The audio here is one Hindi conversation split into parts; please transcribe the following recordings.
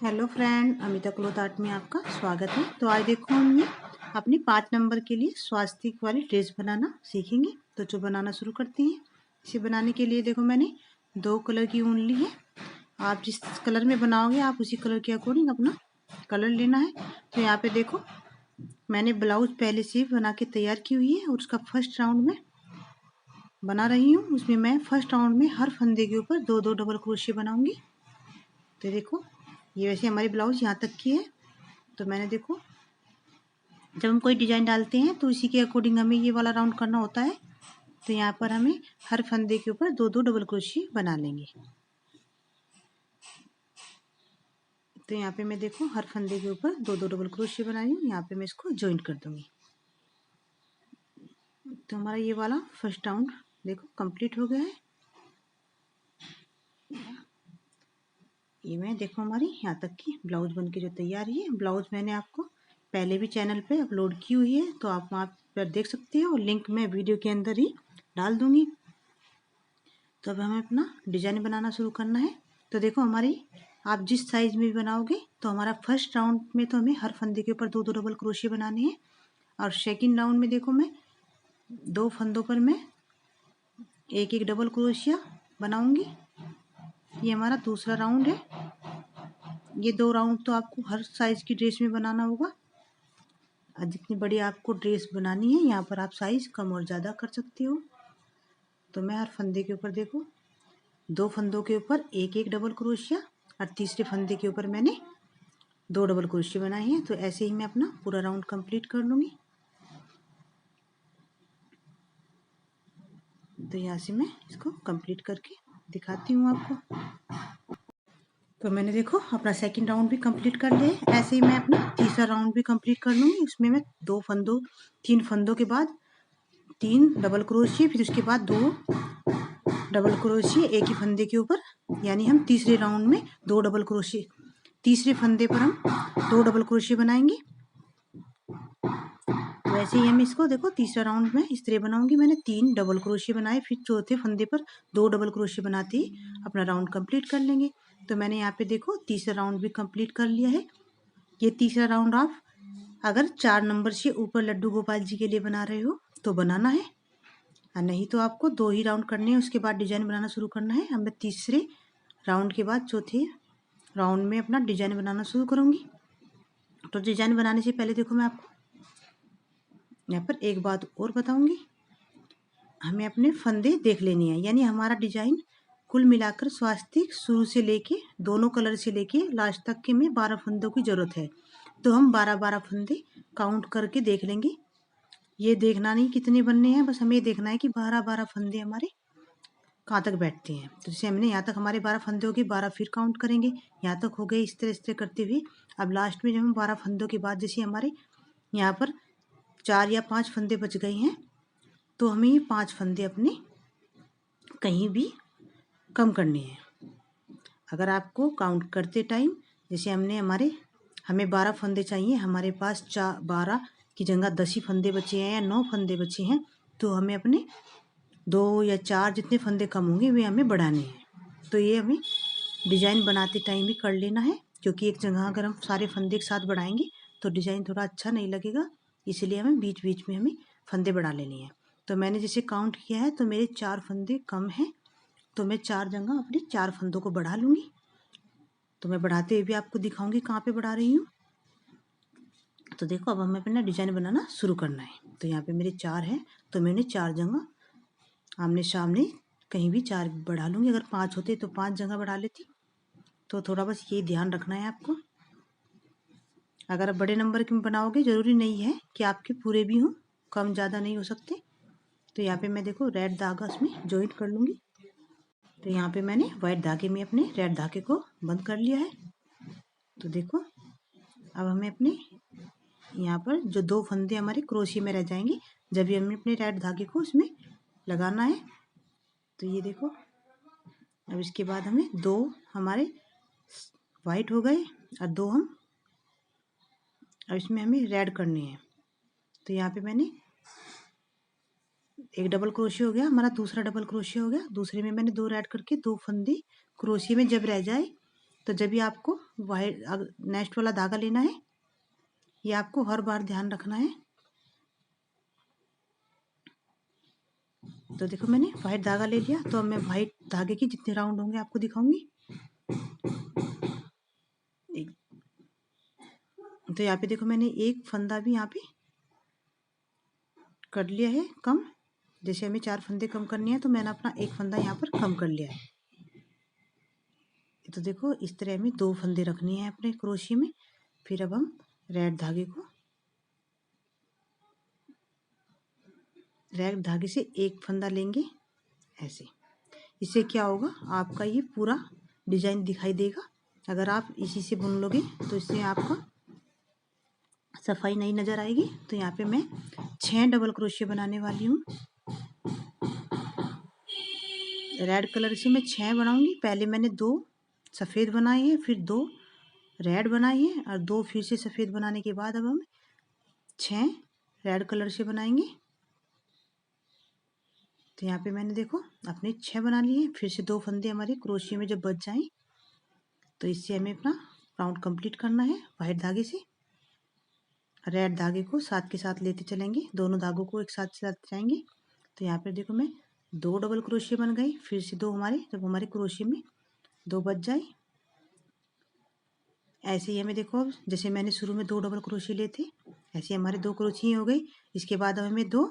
Hello friend, Amita cloth art में आपका स्वागत है। तो आज देखो हम ये अपनी 5 नंबर के लिए स्वास्तिक वाली ड्रेस बनाना सीखेंगे। तो जो बनाना शुरू करते हैं। इसे बनाने के लिए देखो मैंने 2 कलर की ऊन ली है। आप जिस कलर में बनाओगे आप उसी कलर के अकॉर्डिंग अपना कलर लेना है। तो यहाँ पे देखो मैंने ब्लाउज पहले से बना के तैयार की हुई है और उसका फर्स्ट राउंड में बना रही हूँ। उसमें मैं फर्स्ट राउंड में हर फंदे के ऊपर 2-2 डबल क्रोशिया बनाऊंगी। तो देखो ये वैसे हमारी ब्लाउज यहाँ तक की है। तो मैंने देखो जब हम कोई डिजाइन डालते हैं तो इसी के अकॉर्डिंग हमें ये वाला राउंड करना होता है। तो यहाँ पर हमें हर फंदे के ऊपर 2-2 डबल क्रोशिया बना लेंगे। तो यहाँ पे मैं देखो हर फंदे के ऊपर 2-2 डबल क्रोशिया बनाई हूँ। यहाँ पे मैं इसको ज्वाइंट कर दूंगी। तो हमारा ये वाला फर्स्ट राउंड देखो कंप्लीट हो गया है। ये मैं देखो हमारी यहाँ तक की ब्लाउज बन के जो तैयार है। ब्लाउज मैंने आपको पहले भी चैनल पे अपलोड की हुई है, तो आप वहाँ पर देख सकते हो और लिंक मैं वीडियो के अंदर ही डाल दूंगी। तो अब हमें अपना डिजाइन बनाना शुरू करना है। तो देखो हमारी आप जिस साइज में भी बनाओगे तो हमारा फर्स्ट राउंड में तो हमें हर फंदे के ऊपर 2-2 डबल क्रोशिया बनाने हैं। और सेकंड राउंड में देखो मैं 2 फंदों पर मैं 1-1 डबल क्रोशिया बनाऊंगी। ये हमारा दूसरा राउंड है। ये 2 राउंड तो आपको हर साइज की ड्रेस में बनाना होगा। जितनी बड़ी आपको ड्रेस बनानी है यहाँ पर आप साइज कम और ज़्यादा कर सकते हो। तो मैं हर फंदे के ऊपर देखो 2 फंदों के ऊपर 1-1 डबल क्रोशिया और तीसरे फंदे के ऊपर मैंने 2 डबल क्रोशिया बनाए हैं। तो ऐसे ही मैं अपना पूरा राउंड कंप्लीट कर लूँगी। तो यहाँ से मैं इसको कंप्लीट करके दिखाती हूँ आपको। तो मैंने देखो अपना सेकंड राउंड भी कंप्लीट कर लिया है। ऐसे ही मैं अपना तीसरा राउंड भी कंप्लीट कर लूँगी। उसमें मैं 3 फंदों के बाद 3 डबल क्रोशिया, फिर उसके बाद 2 डबल क्रोशिया एक ही फंदे के ऊपर, यानी हम तीसरे राउंड में 2 डबल क्रोशिया, तीसरे फंदे पर हम 2 डबल क्रोशिया बनाएंगे। तो ऐसे ही हम इसको देखो तीसरा राउंड में इस तरह बनाऊंगी। मैंने 3 डबल क्रोशिया बनाए, फिर चौथे फंदे पर 2 डबल क्रोशिया बनाते ही अपना राउंड कंप्लीट कर लेंगे। तो मैंने यहाँ पे देखो तीसरा राउंड भी कंप्लीट कर लिया है। ये तीसरा राउंड आप अगर 4 नंबर से ऊपर लड्डू गोपाल जी के लिए बना रहे हो तो बनाना है, और नहीं तो आपको 2 ही राउंड करने हैं। उसके बाद डिजाइन बनाना शुरू करना है। अब मैं तीसरे राउंड के बाद चौथे राउंड में अपना डिजाइन बनाना शुरू करूँगी। तो डिजाइन बनाने से पहले देखो मैं आपको यहाँ पर एक बात और बताऊंगी। हमें अपने फंदे देख लेने हैं, यानी हमारा डिजाइन कुल मिलाकर स्वास्तिक शुरू से लेके दोनों कलर से लेके लास्ट तक के में 12 फंदों की जरूरत है। तो हम 12-12 फंदे काउंट करके देख लेंगे। ये देखना नहीं कितने बनने हैं, बस हमें ये देखना है कि 12-12 फंदे हमारे कहाँ तक बैठते हैं। तो जैसे हमने यहाँ तक हमारे 12 फंदे हो गए, 12 फिर काउंट करेंगे, यहाँ तक हो गए, इस तरह करते हुए अब लास्ट में जब हम 12 फंदों के बाद जैसे हमारे यहाँ पर 4 या 5 फंदे बच गए हैं, तो हमें ये 5 फंदे अपने कहीं भी कम करने हैं। अगर आपको काउंट करते टाइम जैसे हमें 12 फंदे चाहिए, हमारे पास 12 की जगह 10 ही फंदे बचे हैं या 9 फंदे बचे हैं, तो हमें अपने 2 या 4 जितने फंदे कम होंगे वे हमें बढ़ाने हैं। तो ये हमें डिजाइन बनाते टाइम भी कर लेना है, क्योंकि एक जगह अगर हम सारे फंदे एक साथ बढ़ाएंगे तो डिजाइन थोड़ा अच्छा नहीं लगेगा। इसलिए हमें बीच बीच में हमें फंदे बढ़ा लेने हैं। तो मैंने जैसे काउंट किया है तो मेरे 4 फंदे कम हैं, तो मैं 4 जगह अपने 4 फंदों को बढ़ा लूँगी। तो मैं बढ़ाते हुए भी आपको दिखाऊंगी कहाँ पे बढ़ा रही हूँ। तो देखो अब हमें अपना डिजाइन बनाना शुरू करना है। तो यहाँ पे मेरे 4 हैं, तो मैंने 4 जगह आमने सामने कहीं भी 4 बढ़ा लूँगी। अगर 5 होते तो 5 जगह बढ़ा लेती। तो थोड़ा बस ये ध्यान रखना है आपको। अगर आप बड़े नंबर के में बनाओगे ज़रूरी नहीं है कि आपके पूरे भी हों, कम ज़्यादा नहीं हो सकते। तो यहाँ पे मैं देखो रेड धागा उसमें जॉइंट कर लूँगी। तो यहाँ पे मैंने वाइट धागे में अपने रेड धागे को बंद कर लिया है। तो देखो अब हमें अपने यहाँ पर जो 2 फंदे हमारे क्रोशिया में रह जाएंगे, जब भी हमें अपने रेड धागे को उसमें लगाना है। तो ये देखो अब इसके बाद हमें 2 हमारे वाइट हो गए और 2 हम अब इसमें हमें रेड करने हैं। तो यहाँ पे मैंने एक डबल क्रोशिया हो गया, हमारा दूसरा डबल क्रोशिया हो गया। दूसरे में मैंने 2 ऐड करके 2 फंदे क्रोशिया में जब रह जाए तो जब भी आपको वाइट नेक्स्ट वाला धागा लेना है, ये आपको हर बार ध्यान रखना है। तो देखो मैंने वाइट धागा ले लिया, तो अब मैं वाइट धागे के जितने राउंड होंगे आपको दिखाऊंगी। तो यहाँ पे देखो मैंने एक फंदा भी यहाँ पे कर लिया है कम। जैसे हमें 4 फंदे कम करने हैं, तो मैंने अपना एक फंदा यहाँ पर कम कर लिया है। तो देखो इस तरह हमें 2 फंदे रखनी है अपने क्रोशिया में। फिर अब हम रेड धागे से एक फंदा लेंगे ऐसे। इससे क्या होगा, आपका ये पूरा डिजाइन दिखाई देगा। अगर आप इसी से बुन लोगे तो इससे आपका सफाई नहीं नजर आएगी। तो यहाँ पे मैं 6 डबल क्रोशिया बनाने वाली हूँ। रेड कलर से मैं 6 बनाऊंगी। पहले मैंने 2 सफ़ेद बनाए हैं, फिर 2 रेड बनाए हैं और 2 फिर से सफ़ेद बनाने के बाद अब हम 6 रेड कलर से बनाएंगे। तो यहाँ पे मैंने देखो अपने 6 बना लिए हैं। फिर से 2 फंदे हमारे क्रोशिया में जब बच जाएं, तो इससे हमें अपना राउंड कंप्लीट करना है। वाइट धागे से रेड धागे को साथ के साथ लेते चलेंगे, दोनों धागों को एक साथ जाएंगे। तो यहाँ पे देखो मैं 2 डबल क्रोशिया बन गई। फिर से 2 जब हमारे क्रोशिया में 2 बच जाए, ऐसे ही हमें देखो अब जैसे मैंने शुरू में 2 डबल क्रोशिया लिए थे, ऐसे हमारे 2 क्रोशिया हो गई। इसके बाद अब हमें 2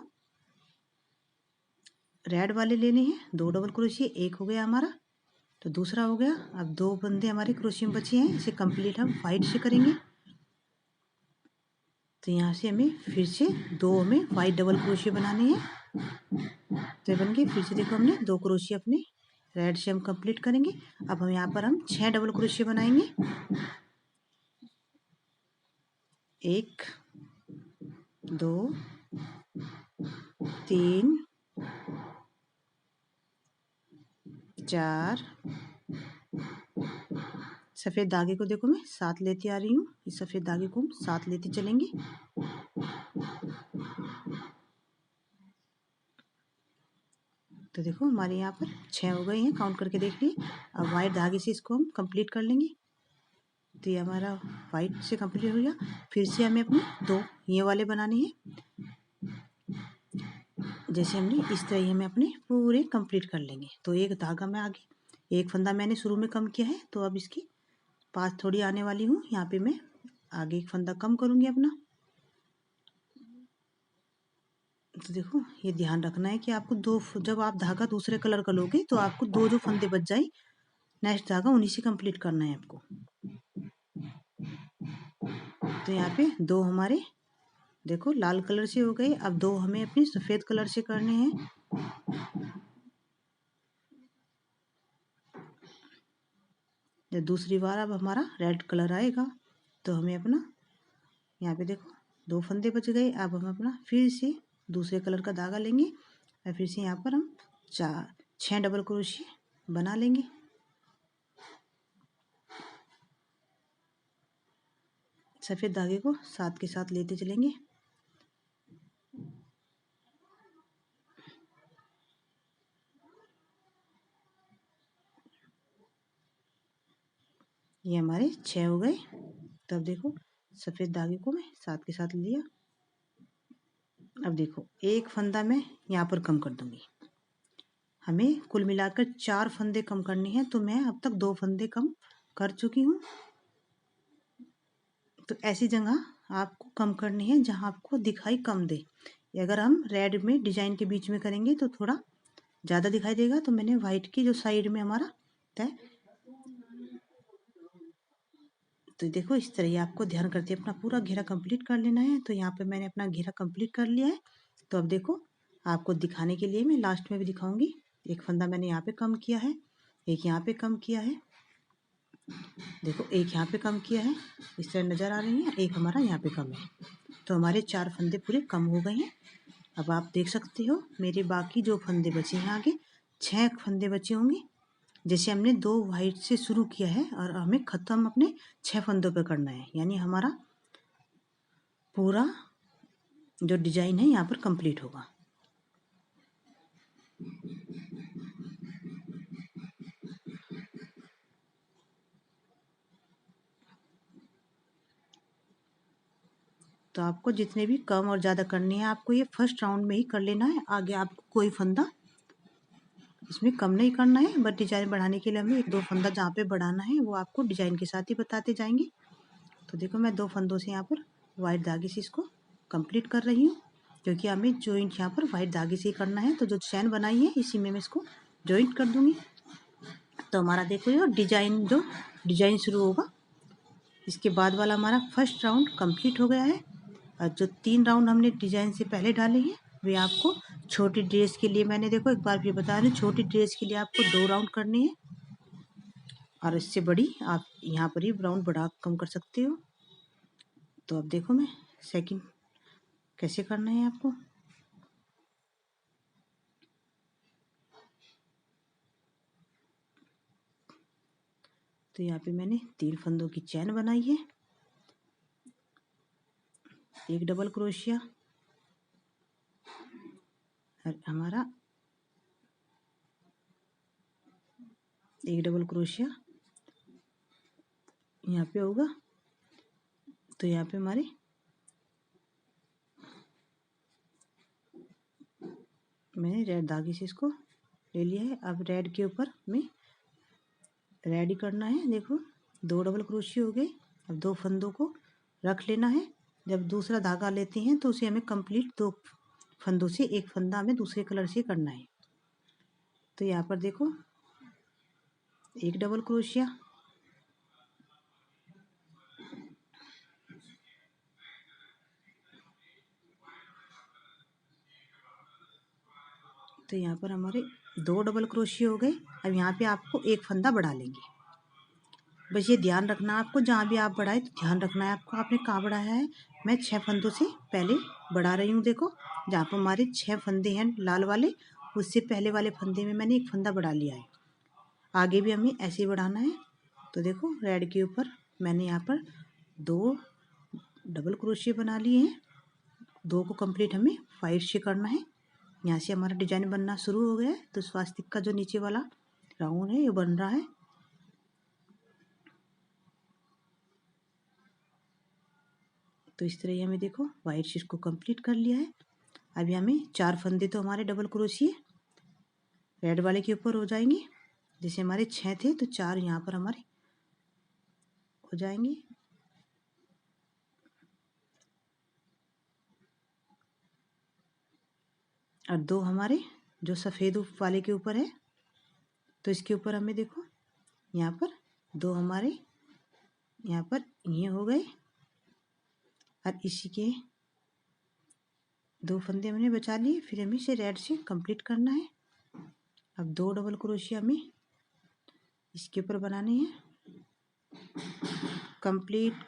रेड वाले लेने हैं, 2 डबल क्रोशिया, एक हो गया हमारा, तो दूसरा हो गया। अब 2 फंदे हमारे क्रोशिया में बचे हैं, इसे कंप्लीट हम वाइट से करेंगे। तो यहाँ से हमें फिर से 2 हमें वाइट डबल क्रोशिया बनाने हैं। तो बन गए। फिर से देखो हमने 2 क्रोशिया अपने रेड से हम कंप्लीट करेंगे। अब हम यहाँ पर हम 6 डबल क्रोशिया बनाएंगे। 1 2 3 4। सफ़ेद धागे को देखो मैं साथ लेती आ रही हूँ, इस सफ़ेद धागे को हम साथ लेते चलेंगे। तो देखो हमारे यहाँ पर 6 हो गए हैं, काउंट करके देख लिए। अब वाइट धागे से इसको हम कंप्लीट कर लेंगे। तो ये हमारा वाइट से कंप्लीट हो गया। फिर से हमें अपने 2 ये वाले बनाने हैं। जैसे हमने इस तरह ही हमें अपने पूरे कंप्लीट कर लेंगे। तो एक धागा में आगे, एक फंदा मैंने शुरू में कम किया है, तो अब इसकी पास थोड़ी आने वाली हूँ। यहाँ पे मैं आगे एक फंदा कम करूँगी अपना। तो देखो ये ध्यान रखना है कि आपको 2, जब आप धागा दूसरे कलर का लोगे तो आपको 2 जो फंदे बच जाए, नेक्स्ट धागा उन्हीं से कंप्लीट करना है आपको। तो यहाँ पे 2 हमारे देखो लाल कलर से हो गए। अब 2 हमें अपने सफ़ेद कलर से करने हैं। जब दूसरी बार अब हमारा रेड कलर आएगा, तो हमें अपना यहाँ पे देखो 2 फंदे बच गए। अब हम अपना फिर से दूसरे कलर का धागा लेंगे और फिर से यहाँ पर हम 6 डबल क्रोशिया बना लेंगे। सफ़ेद धागे को साथ के साथ लेते चलेंगे। ये हमारे 6 हो गए। तब देखो सफ़ेद धागे को मैं साथ के साथ लिया। अब देखो एक फंदा मैं यहाँ पर कम कर दूंगी। हमें कुल मिलाकर 4 फंदे कम करने हैं, तो मैं अब तक 2 फंदे कम कर चुकी हूँ। तो ऐसी जगह आपको कम करनी है जहाँ आपको दिखाई कम दे। अगर हम रेड में डिजाइन के बीच में करेंगे तो थोड़ा ज़्यादा दिखाई देगा। तो मैंने वाइट की जो साइड में हमारा तय, तो देखो इस तरह ही आपको ध्यान करते अपना पूरा घेरा कंप्लीट कर लेना है। तो यहाँ पे मैंने अपना घेरा कंप्लीट कर लिया है। तो अब देखो आपको दिखाने के लिए मैं लास्ट में भी दिखाऊंगी। एक फंदा मैंने यहाँ पे कम किया है, एक यहाँ पे कम किया है, देखो एक यहाँ पे कम किया है, इस तरह नज़र आ रही है। एक हमारा यहाँ पे कम है। तो हमारे 4 फंदे पूरे कम हो गए हैं। अब आप देख सकते हो मेरे बाकी जो फंदे बचे हैं, आगे 6 फंदे बचे होंगे। जैसे हमने 2 वाइट से शुरू किया है और हमें ख़त्म अपने 6 फंदों पे करना है, यानी हमारा पूरा जो डिजाइन है यहाँ पर कंप्लीट होगा। तो आपको जितने भी कम और ज़्यादा करनी है आपको ये फर्स्ट राउंड में ही कर लेना है। आगे आपको कोई फंदा इसमें कम नहीं करना है, बट डिजाइन बढ़ाने के लिए हमें एक दो फंदा जहाँ पे बढ़ाना है वो आपको डिजाइन के साथ ही बताते जाएंगे। तो देखो मैं दो फंदों से यहाँ पर वाइट धागे से इसको कंप्लीट कर रही हूँ, क्योंकि हमें जॉइंट यहाँ पर वाइट धागे से ही करना है। तो जो चैन बनाई है इसी में मैं इसको जॉइंट कर दूंगी। तो हमारा देखो ये डिजाइन शुरू होगा, इसके बाद वाला हमारा फर्स्ट राउंड कंप्लीट हो गया है। और जो 3 राउंड हमने डिजाइन से पहले डाले हैं वे आपको छोटी ड्रेस के लिए, मैंने देखो एक बार फिर बता रही हूँ, छोटी ड्रेस के लिए आपको 2 राउंड करने हैं और इससे बड़ी आप यहाँ पर ही राउंड बढ़ा कम कर सकते हो। तो अब देखो मैं सेकंड कैसे करना है आपको। तो यहाँ पे मैंने 3 फंदों की चैन बनाई है, एक डबल क्रोशिया और हमारा एक डबल क्रोशिया यहाँ पे होगा। तो यहाँ पे हमारे मैंने रेड धागे से इसको ले लिया है। अब रेड के ऊपर में रेड ही करना है। देखो 2 डबल क्रोशिया हो गए। अब 2 फंदों को रख लेना है। जब दूसरा धागा लेते हैं तो उसे हमें कंप्लीट 2 फंदों से एक फंदा हमें दूसरे कलर से करना है। तो यहाँ पर देखो एक डबल क्रोशिया, तो यहाँ पर हमारे 2 डबल क्रोशिया हो गए। अब यहाँ पे आपको एक फंदा बढ़ा लेंगे। बस ये ध्यान रखना आपको, जहाँ भी आप बढ़ाए तो ध्यान रखना है आपको आपने कहाँ बढ़ाया है। मैं 6 फंदों से पहले बढ़ा रही हूँ। देखो जहाँ पर हमारे 6 फंदे हैं लाल वाले, उससे पहले वाले फंदे में मैंने एक फंदा बढ़ा लिया है। आगे भी हमें ऐसे ही बढ़ाना है। तो देखो रेड के ऊपर मैंने यहाँ पर 2 डबल क्रोशिया बना लिए हैं। 2 को कंप्लीट हमें वाइट से करना है। यहाँ से हमारा डिजाइन बनना शुरू हो गया है। तो स्वास्तिक का जो नीचे वाला राउंड है ये बन रहा है। तो इस तरह हमें देखो वाइट से इसको कंप्लीट कर लिया है। अभी हमें 4 फंदे तो हमारे डबल क्रोशिया रेड वाले के ऊपर हो जाएंगे। जैसे हमारे 6 थे तो 4 यहाँ पर हमारे हो जाएंगे। और 2 हमारे जो सफ़ेद वाले के ऊपर है, तो इसके ऊपर हमें देखो यहाँ पर 2 हमारे यहाँ पर ये हो गए। और इसी के 2 फंदे हमने बचा लिए। फिर हमें इसे रेड से कंप्लीट करना है। अब 2 डबल क्रोशिया हमें इसके ऊपर बनाने हैं। कंप्लीट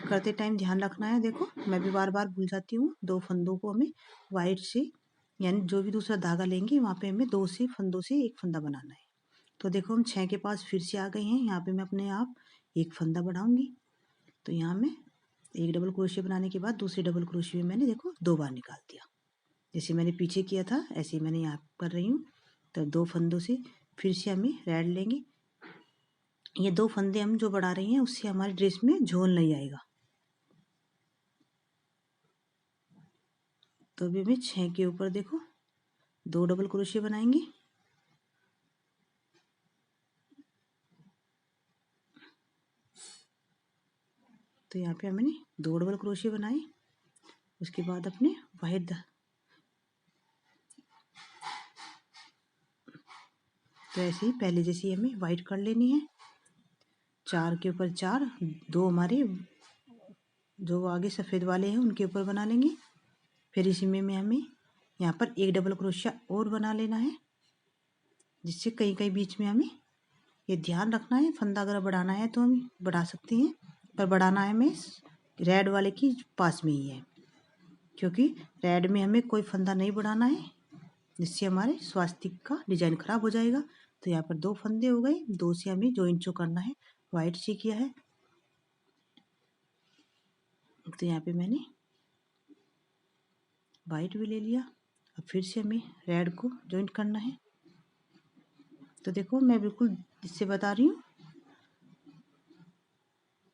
करते टाइम ध्यान रखना है। देखो मैं भी बार बार भूल जाती हूँ। 2 फंदों को हमें वाइट से, यानी जो भी दूसरा धागा लेंगे वहाँ पे हमें 2 से फंदों से एक फंदा बनाना है। तो देखो हम 6 के पास फिर से आ गए हैं। यहाँ पे मैं अपने आप एक फंदा बढ़ाऊंगी। तो यहाँ मैं एक डबल क्रोशिया बनाने के बाद दूसरे डबल क्रोशिया में मैंने देखो 2 बार निकाल दिया। जैसे मैंने पीछे किया था ऐसे ही मैंने यहाँ कर रही हूँ। तो 2 फंदों से फिर से हमें रेड लेंगे। ये 2 फंदे हम जो बढ़ा रही हैं उससे हमारी ड्रेस में झोल नहीं आएगा। तो अभी हमें 6 के ऊपर देखो 2 डबल क्रोशिया बनाएंगे। तो यहाँ पे हमने 2 डबल क्रोशिया बनाए। उसके बाद अपने वाइट, तो ऐसे ही पहले जैसे हमें वाइट कर लेनी है। 4 के ऊपर 4, 2 हमारे जो आगे सफ़ेद वाले हैं उनके ऊपर बना लेंगे। फिर इसी में हमें यहाँ पर एक डबल क्रोशिया और बना लेना है, जिससे कहीं कहीं बीच में हमें ये ध्यान रखना है। फंदा अगर बढ़ाना है तो हम बढ़ा सकते हैं, पर बढ़ाना है हमें रेड वाले की पास में ही है, क्योंकि रेड में हमें कोई फंदा नहीं बढ़ाना है, जिससे हमारे स्वास्तिक का डिजाइन खराब हो जाएगा। तो यहाँ पर 2 फंदे हो गए। 2 से हमें जॉइंट जो करना है वाइट से किया है। तो यहाँ पे मैंने वाइट भी ले लिया। अब फिर से हमें रेड को जॉइंट करना है। तो देखो मैं बिल्कुल इससे बता रही हूँ।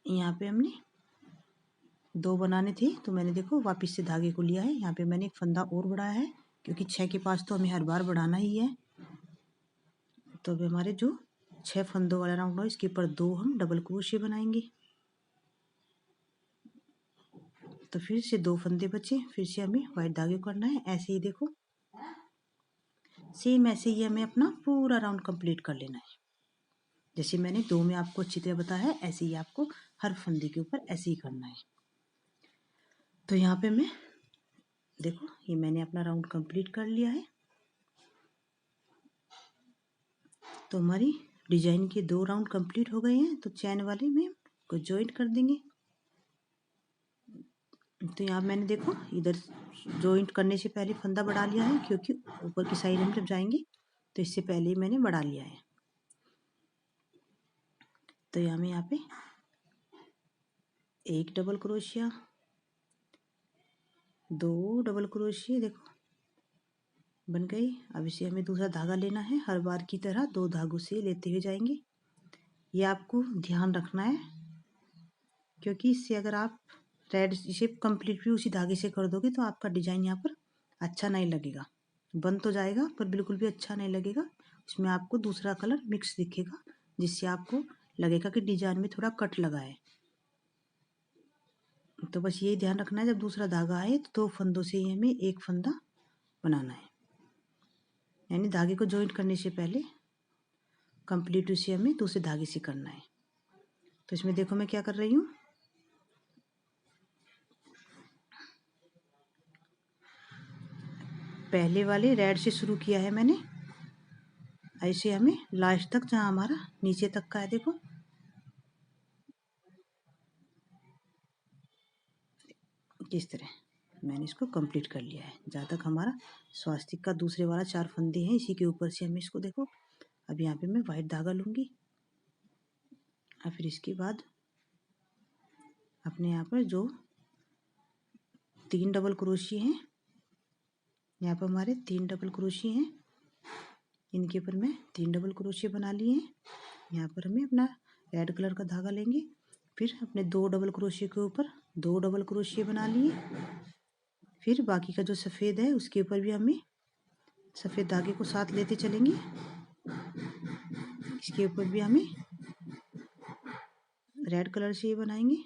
यहाँ पे हमने 2 बनाने थे तो मैंने देखो वापस से धागे को लिया है। यहाँ पे मैंने एक फंदा और बढ़ाया है क्योंकि 6 के पास तो हमें हर बार बढ़ाना ही है। तो अभी हमारे जो 6 फंदों वाला राउंड है इसके ऊपर 2 हम डबल क्रोशिया बनाएंगे। तो फिर से 2 फंदे बचे, फिर से हमें वाइट धागे को करना है। ऐसे ही देखो सेम ऐसे ही हमें अपना पूरा राउंड कंप्लीट कर लेना है। जैसे मैंने 2 में आपको अच्छी तरह बताया है ऐसे ही आपको हर फंदे के ऊपर ऐसे ही करना है। तो यहाँ पे मैं देखो ये मैंने अपना राउंड कंप्लीट कर लिया है। तो हमारी डिजाइन के 2 राउंड कंप्लीट हो गए हैं। तो चैन वाले में को जॉइंट कर देंगे। तो यहाँ मैंने देखो इधर जॉइंट करने से पहले फंदा बढ़ा लिया है क्योंकि ऊपर की साइड हम जब जाएंगे तो इससे पहले ही मैंने बढ़ा लिया है। तो यहाँ पे 1 डबल क्रोशिया, 2 डबल क्रोशिया देखो बन गई। अब इसे हमें दूसरा धागा लेना है। हर बार की तरह 2 धागों से लेते हुए जाएंगे। ये आपको ध्यान रखना है क्योंकि इससे अगर आप रेड शेप कंप्लीट भी उसी धागे से कर दोगे तो आपका डिजाइन यहाँ पर अच्छा नहीं लगेगा। बन तो जाएगा पर बिल्कुल भी अच्छा नहीं लगेगा। इसमें आपको दूसरा कलर मिक्स दिखेगा जिससे आपको लगेगा कि डिजाइन में थोड़ा कट लगा है। तो बस यही ध्यान रखना है जब दूसरा धागा आए तो 2 फंदों से ही हमें एक फंदा बनाना है। यानी धागे को जॉइंट करने से पहले कंप्लीट उसे हमें दूसरे धागे से करना है। तो इसमें देखो मैं क्या कर रही हूँ, पहले वाले रेड से शुरू किया है मैंने। ऐसे हमें लास्ट तक जहाँ हमारा नीचे तक का है देखो किस तरह मैंने इसको कंप्लीट कर लिया है। जहाँ तक हमारा स्वास्तिक का दूसरे वाला 4 फंदे हैं इसी के ऊपर से हमें इसको देखो। अब यहाँ पे मैं वाइट धागा लूँगी और फिर इसके बाद अपने यहाँ पर जो 3 डबल क्रोशिया हैं, यहाँ पर हमारे 3 डबल क्रोशिया हैं, इनके ऊपर मैं 3 डबल क्रोशिया बना लिए हैं। यहाँ पर हमें अपना रेड कलर का धागा लेंगे, फिर अपने 2 डबल क्रोशिया के ऊपर 2 डबल क्रोशिया बना लिए। फिर बाकी का जो सफ़ेद है उसके ऊपर भी हमें सफ़ेद धागे को साथ लेते चलेंगे। इसके ऊपर भी हमें रेड कलर से ये बनाएंगे।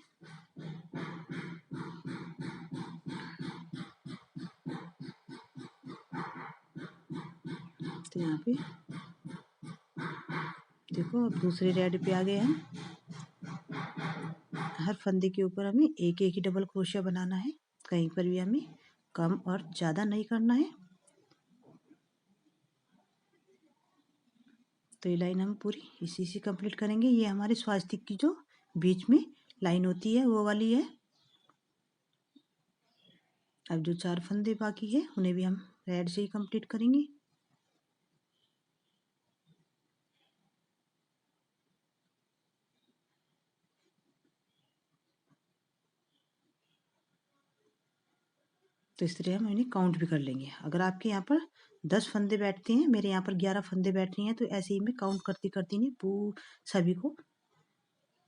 तो यहाँ पे देखो अब दूसरे रेड पे आ गए हम। हर फंदे के ऊपर हमें एक एक ही डबल क्रोशिया बनाना है। कहीं पर भी हमें कम और ज़्यादा नहीं करना है। तो ये लाइन हम पूरी इसी से कंप्लीट करेंगे। ये हमारे स्वास्तिक की जो बीच में लाइन होती है वो वाली है। अब जो 4 फंदे बाकी है उन्हें भी हम रेड से ही कंप्लीट करेंगे। तो इस तरह हम इन्हें काउंट भी कर लेंगे। अगर आपके यहाँ पर 10 फंदे बैठते हैं, मेरे यहाँ पर 11 फंदे बैठ रही हैं, तो ऐसे ही मैं काउंट करती करती नहीं सभी को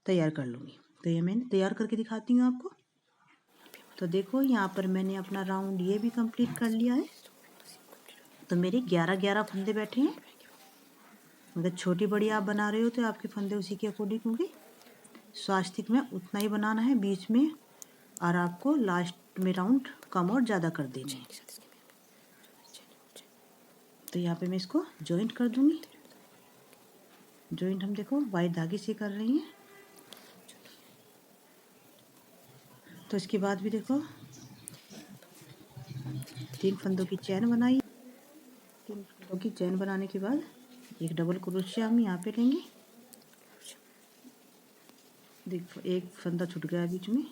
तैयार कर लूँगी। तो ये मैंने तैयार करके दिखाती हूँ आपको। तो देखो यहाँ पर मैंने अपना राउंड ये भी कंप्लीट कर लिया है। तो मेरे 11 फंदे बैठे हैं। अगर छोटी बड़ी आप बना रहे हो तो आपके फंदे उसी के अकॉर्डिंग होंगे। स्वास्तिक में उतना ही बनाना है बीच में, और आपको लास्ट में राउंड कम और ज़्यादा कर देना है। तो यहाँ पे मैं इसको जॉइंट कर दूंगी। जॉइंट हम देखो वाइट धागे से कर रही हैं। तो इसके बाद भी देखो 3 फंदों की चैन बनाई। 3 फंदों की चैन बनाने के बाद एक डबल क्रोशिया हम यहाँ पे लेंगे। देखो एक फंदा छूट गया बीच में,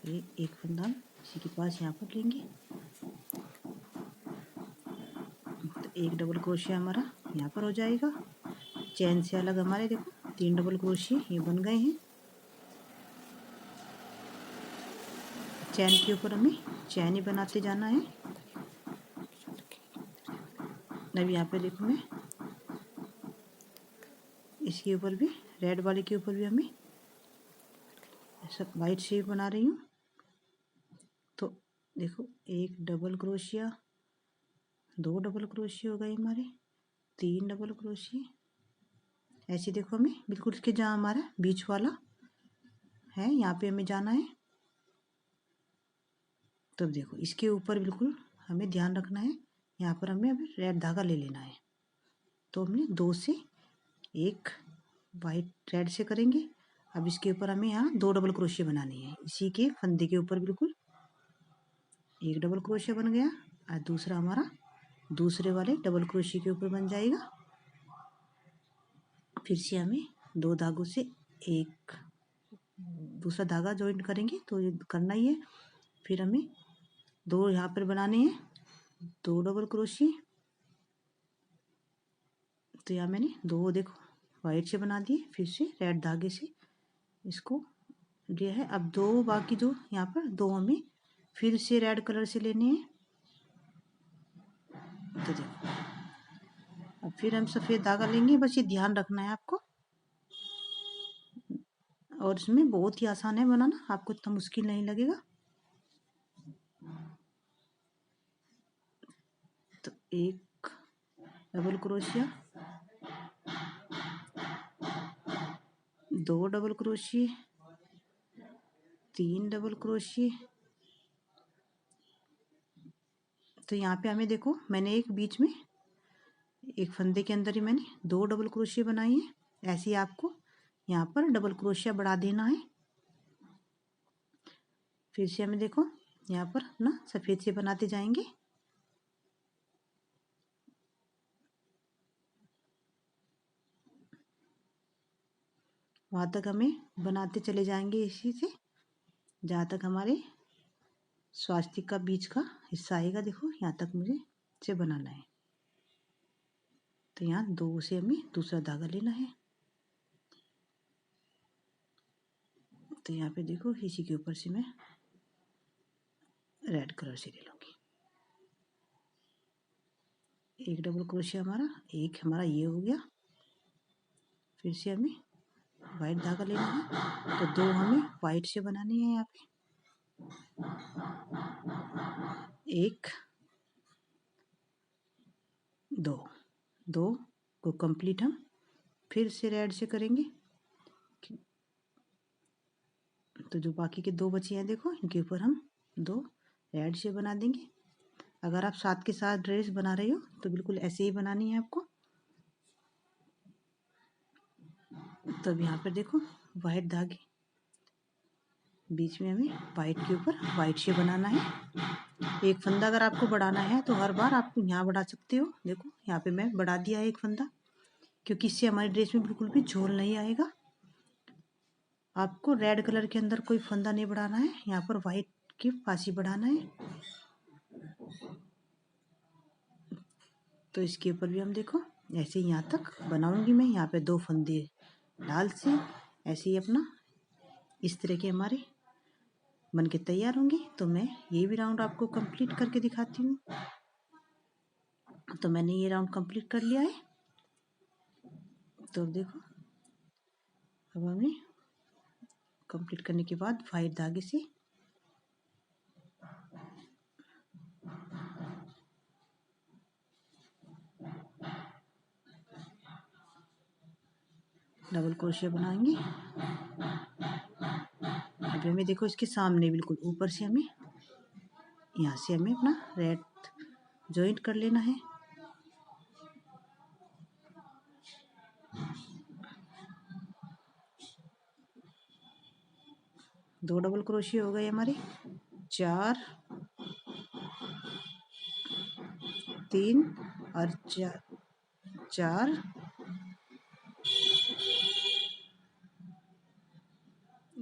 एक फंदा हम इसी के पास यहाँ पर लेंगे। तो एक डबल क्रोशिया हमारा यहाँ पर हो जाएगा। चैन से अलग हमारे देखो 3 डबल क्रोशिया ये बन गए हैं। चैन के ऊपर हमें चैन ही बनाते जाना है। अब यहाँ पे देखो मैं इसके ऊपर भी रेड वाले के ऊपर भी हमें ऐसा वाइट शेप बना रही हूँ। देखो एक डबल क्रोशिया, 2 डबल क्रोशिया हो गए हमारे, 3 डबल क्रोशिया। ऐसे देखो हमें बिल्कुल इसके जहाँ हमारा बीच वाला है यहाँ पे हमें जाना है। तब देखो इसके ऊपर बिल्कुल हमें ध्यान रखना है, यहाँ पर हमें अभी रेड धागा ले लेना है। तो हमने 2 से 1 वाइट रेड से करेंगे। अब इसके ऊपर हमें यहाँ 2 डबल क्रोशिया बनानी है। इसी के फंदे के ऊपर बिल्कुल 1 डबल क्रोशिया बन गया और दूसरा हमारा दूसरे वाले डबल क्रोशिया के ऊपर बन जाएगा। फिर से हमें 2 धागों से एक दूसरा धागा ज्वाइंट करेंगे, तो ये करना ही है। फिर हमें 2 यहाँ पर बनाने हैं, 2 डबल क्रोशिया। तो यहाँ मैंने 2 देखो वाइट से बना दिए, फिर से रेड धागे से इसको लिया है। अब 2 बाकी जो यहाँ पर 2 हमें फिर से रेड कलर से लेने हैं। तो देखो अब फिर हम सफ़ेद धागा लेंगे, बस ये ध्यान रखना है आपको। और इसमें बहुत ही आसान है बनाना, आपको इतना मुश्किल नहीं लगेगा। तो एक double crochet, 2 double crochet, 3 double crochet. तो यहाँ पे हमें देखो मैंने एक बीच में एक फंदे के अंदर ही मैंने 2 डबल क्रोशिया बनाई है। ऐसे ही आपको यहाँ पर डबल क्रोशिया बढ़ा देना है। फिर से हमें देखो यहाँ पर ना सफ़ेद से बनाते जाएंगे। वहाँ तक हमें बनाते चले जाएंगे इसी से, जहाँ तक हमारे स्वास्तिक का बीच का हिस्सा आएगा। देखो यहाँ तक मुझे इसे बनाना है। तो यहाँ 2 से हमें दूसरा धागा लेना है। तो यहाँ पे देखो इसी के ऊपर से मैं रेड कलर से ले लूँगी। एक डबल क्रोशिया हमारा, एक हमारा ये हो गया। फिर से हमें वाइट धागा लेना है, तो 2 हमें वाइट से बनाने हैं। यहाँ पे 1 2 2 को कंप्लीट हम फिर से रेड से करेंगे। तो जो बाकी के 2 बचे हैं देखो इनके ऊपर हम 2 रेड से बना देंगे। अगर आप साथ के साथ ड्रेस बना रहे हो तो बिल्कुल ऐसे ही बनानी है आपको। तब यहाँ पर देखो वाइट धागे बीच में हमें वाइट के ऊपर वाइट से बनाना है। एक फंदा अगर आपको बढ़ाना है तो हर बार आप यहाँ बढ़ा सकते हो। देखो यहाँ पे मैं बढ़ा दिया एक फंदा, क्योंकि इससे हमारी ड्रेस में बिल्कुल भी झोल नहीं आएगा। आपको रेड कलर के अंदर कोई फंदा नहीं बढ़ाना है, यहाँ पर वाइट के पास ही बढ़ाना है। तो इसके ऊपर भी हम देखो ऐसे ही यहाँ तक बनाऊंगी मैं। यहाँ पे 2 फंदे लाल से ऐसे ही अपना इस तरह के हमारे बन के तैयार होंगे। तो मैं ये भी राउंड आपको कंप्लीट करके दिखाती हूँ। तो मैंने ये राउंड कंप्लीट कर लिया है। तो देखो अब हमें कंप्लीट करने के बाद वाइट धागे से डबल क्रोशिया बनाएंगे। अभी हमें देखो इसके सामने बिल्कुल ऊपर से हमें यहाँ से हमें अपना रेड जॉइंट कर लेना है। दो डबल क्रोशिया हो गए हमारे, 4 3 और 4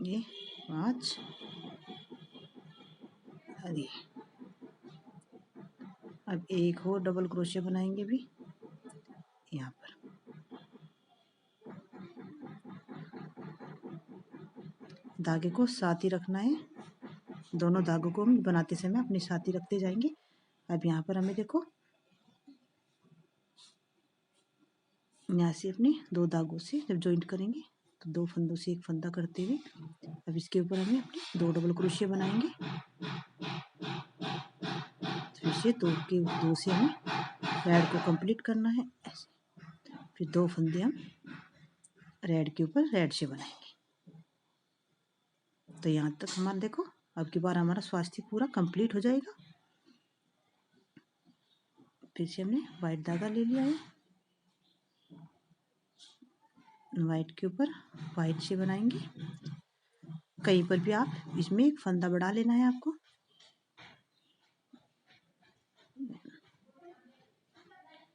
ये 5 और ये। अब एक और डबल क्रोशिया बनाएंगे भी यहाँ पर। धागे को साथ ही रखना है, दोनों धागों को हम बनाते समय अपने साथ ही रखते जाएंगे। अब यहाँ पर हमें देखो यहाँ से अपने 2 धागों से जब जॉइंट करेंगे तो 2 फंदों से एक फंदा करते हुए अब इसके ऊपर हमें अपने 2 डबल क्रोशिया बनाएंगे। क्रोशिया, दो से हमें रेड को कंप्लीट करना है ऐसे। फिर 2 फंदे हम रेड के ऊपर रेड से बनाएंगे। तो यहाँ तक हमारा देखो, अब की बार हमारा स्वास्तिक पूरा कंप्लीट हो जाएगा। फिर से हमने वाइट धागा ले लिया है, वाइट के ऊपर वाइट से बनाएंगे। कहीं पर भी आप इसमें एक फंदा बढ़ा लेना है आपको।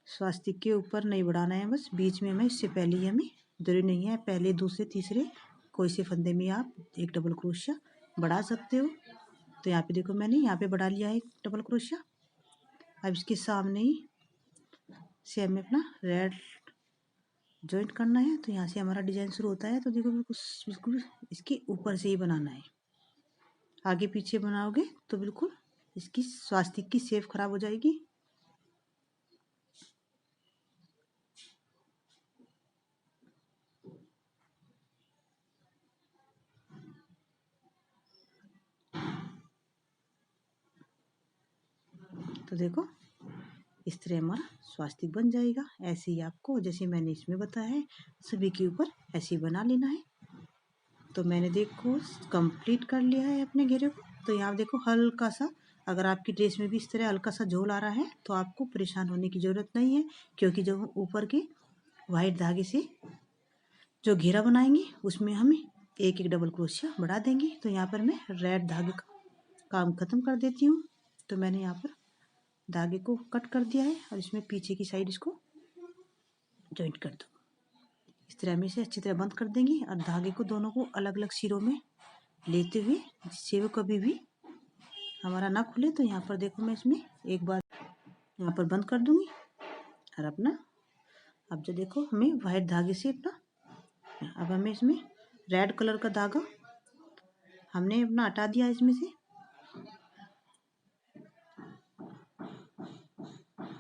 स्वास्तिक के ऊपर नहीं बढ़ाना है, बस बीच में हमें, इससे पहले ही हमें जरूरी नहीं है पहले दूसरे तीसरे कोई से फंदे में आप एक डबल क्रोशिया बढ़ा सकते हो। तो यहाँ पे देखो मैंने यहाँ पे बढ़ा लिया है एक डबल क्रोशिया। अब इसके सामने ही से हमें अपना रेड जॉइंट करना है। तो यहाँ से हमारा डिजाइन शुरू होता है। तो देखो बिल्कुल इसके ऊपर से ही बनाना है। आगे पीछे बनाओगे तो बिल्कुल इसकी स्वास्तिक की शेप खराब हो जाएगी। तो देखो इस तरह हमारा स्वास्तिक बन जाएगा। ऐसे ही आपको जैसे मैंने इसमें बताया है सभी के ऊपर ऐसे ही बना लेना है। तो मैंने देखो कंप्लीट कर लिया है अपने घेरे को। तो यहाँ देखो हल्का सा, अगर आपकी ड्रेस में भी इस तरह हल्का सा झोल आ रहा है तो आपको परेशान होने की ज़रूरत नहीं है, क्योंकि जो ऊपर के वाइट धागे से जो घेरा बनाएंगे उसमें हम एक एक डबल क्रोशिया बढ़ा देंगे। तो यहाँ पर मैं रेड धागे का काम ख़त्म कर देती हूँ। तो मैंने यहाँ पर धागे को कट कर दिया है और इसमें पीछे की साइड इसको जॉइंट कर दो। इस तरह हम इसे अच्छी तरह बंद कर देंगे और धागे को दोनों को अलग अलग सिरों में लेते हुए, जिससे वो कभी भी हमारा ना खुले। तो यहाँ पर देखो मैं इसमें एक बार यहाँ पर बंद कर दूंगी और अपना, अब जो देखो हमें वाइट धागे से अपना, अब हमें इसमें रेड कलर का धागा हमने अपना हटा दिया इसमें से।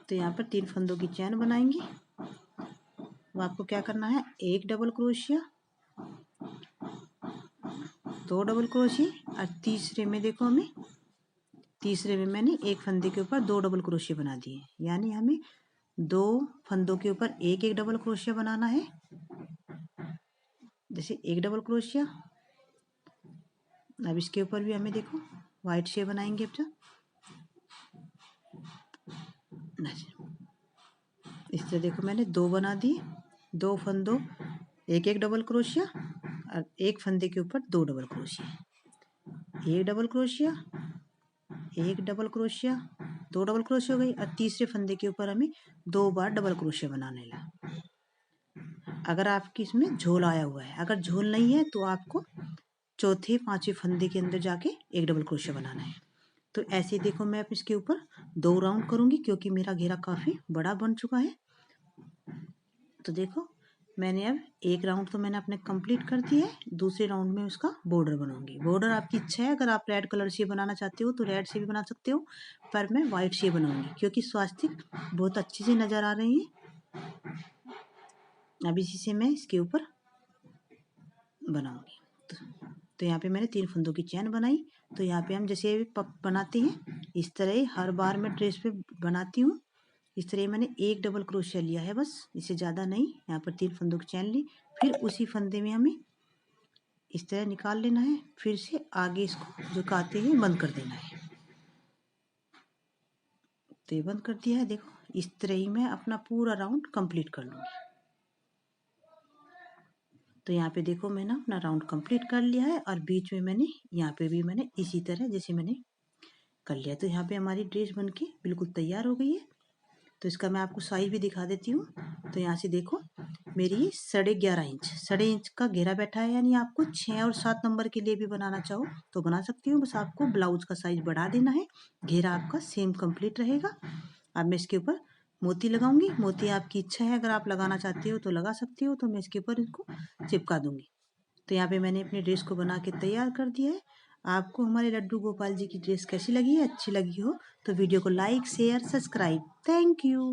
तो यहाँ पर 3 फंदों की चैन बनाएंगे। वो आपको क्या करना है, एक डबल क्रोशिया, 2 डबल क्रोशिया और तीसरे में देखो हमें, तीसरे में मैंने एक फंदे के ऊपर 2 डबल क्रोशिया बना दिए। यानी हमें 2 फंदों के ऊपर एक एक डबल क्रोशिया बनाना है। जैसे एक डबल क्रोशिया, अब इसके ऊपर भी हमें देखो वाइट शेप बनाएंगे। अब इस तरह देखो मैंने 2 बना दिए, 2 फंदों एक एक डबल क्रोशिया और एक फंदे के ऊपर 2 डबल क्रोशिया, एक डबल क्रोशिया, एक डबल क्रोशिया, 2 डबल क्रोशिया हो गई। और तीसरे फंदे के ऊपर हमें 2 बार डबल क्रोशिया बनाने लगा। अगर आपकी इसमें झोल आया हुआ है, अगर झोल नहीं है तो आपको चौथे पांचवें फंदे के अंदर जाके एक डबल क्रोशिया बनाना है। तो ऐसे देखो मैं अब इसके ऊपर 2 राउंड करूंगी, क्योंकि मेरा घेरा काफ़ी बड़ा बन चुका है। तो देखो मैंने अब एक राउंड तो मैंने अपने कंप्लीट कर दिया है। दूसरे राउंड में उसका बॉर्डर बनाऊंगी। बॉर्डर आपकी इच्छा है, अगर आप रेड कलर से बनाना चाहते हो तो रेड से भी बना सकते हो, पर मैं वाइट से बनाऊंगी क्योंकि स्वास्तिक बहुत अच्छे से नज़र आ रही है। अब इसी से मैं इसके ऊपर बनाऊंगी। तो यहाँ पे मैंने 3 फंदों की चैन बनाई। तो यहाँ पे हम जैसे पप बनाते हैं इस तरह ही हर बार मैं ड्रेस पे बनाती हूँ। इस तरह मैंने एक डबल क्रोशिया लिया है, बस इससे ज़्यादा नहीं। यहाँ पर 3 फंदों की चैन ली, फिर उसी फंदे में हमें इस तरह निकाल लेना है, फिर से आगे इसको झुकाते हुए बंद कर देना है। तो ये बंद कर दिया है। देखो इस तरह ही मैं अपना पूरा राउंड कंप्लीट कर लूँगी। तो यहाँ पे देखो मैंने अपना राउंड कंप्लीट कर लिया है और बीच में मैंने यहाँ पे भी मैंने इसी तरह जैसे मैंने कर लिया। तो यहाँ पे हमारी ड्रेस बनके बिल्कुल तैयार हो गई है। तो इसका मैं आपको साइज भी दिखा देती हूँ। तो यहाँ से देखो मेरी 11.5 इंच का घेरा बैठा है। यानी आपको 6 और 7 नंबर के लिए भी बनाना चाहो तो बना सकती हूँ, बस आपको ब्लाउज का साइज बढ़ा देना है। घेरा आपका सेम कंप्लीट रहेगा। अब मैं इसके ऊपर मोती लगाऊंगी। मोती आपकी इच्छा है, अगर आप लगाना चाहती हो तो लगा सकती हो। तो मैं इसके ऊपर इसको चिपका दूंगी। तो यहाँ पे मैंने अपनी ड्रेस को बना के तैयार कर दिया है। आपको हमारे लड्डू गोपाल जी की ड्रेस कैसी लगी है? अच्छी लगी हो तो वीडियो को like share subscribe. Thank you.